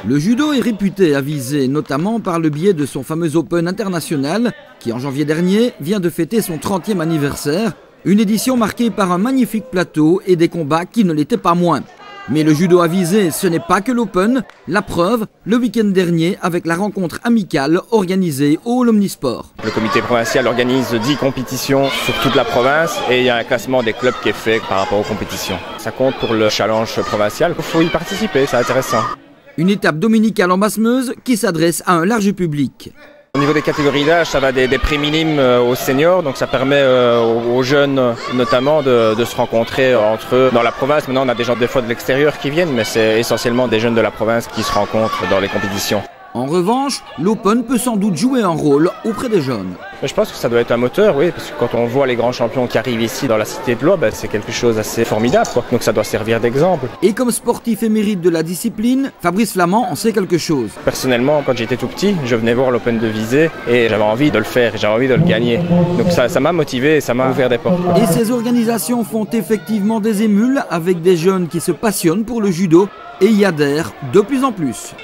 Le judo est réputé à Visé, notamment par le biais de son fameux Open international, qui en janvier dernier vient de fêter son 30e anniversaire, une édition marquée par un magnifique plateau et des combats qui ne l'étaient pas moins. Mais le judo à Visé, ce n'est pas que l'Open, la preuve, le week-end dernier avec la rencontre amicale organisée au Hall Omnisport. Le comité provincial organise 10 compétitions sur toute la province et il y a un classement des clubs qui est fait par rapport aux compétitions. Ça compte pour le challenge provincial, il faut y participer, c'est intéressant. Une étape dominicale en Basse-Meuse qui s'adresse à un large public. Au niveau des catégories d'âge, ça va des pré-minimes aux seniors, donc ça permet aux jeunes notamment de se rencontrer entre eux dans la province. Maintenant, on a des gens des fois de l'extérieur qui viennent, mais c'est essentiellement des jeunes de la province qui se rencontrent dans les compétitions. En revanche, l'Open peut sans doute jouer un rôle auprès des jeunes. Je pense que ça doit être un moteur, oui, parce que quand on voit les grands champions qui arrivent ici dans la cité de l'Aube, c'est quelque chose d'assez formidable, quoi. Donc ça doit servir d'exemple. Et comme sportif émérite de la discipline, Fabrice Flamand en sait quelque chose. Personnellement, quand j'étais tout petit, je venais voir l'Open de Visé et j'avais envie de le faire, j'avais envie de le gagner. Donc ça m'a motivé et ça m'a ouvert des portes. Et ces organisations font effectivement des émules avec des jeunes qui se passionnent pour le judo et y adhèrent de plus en plus.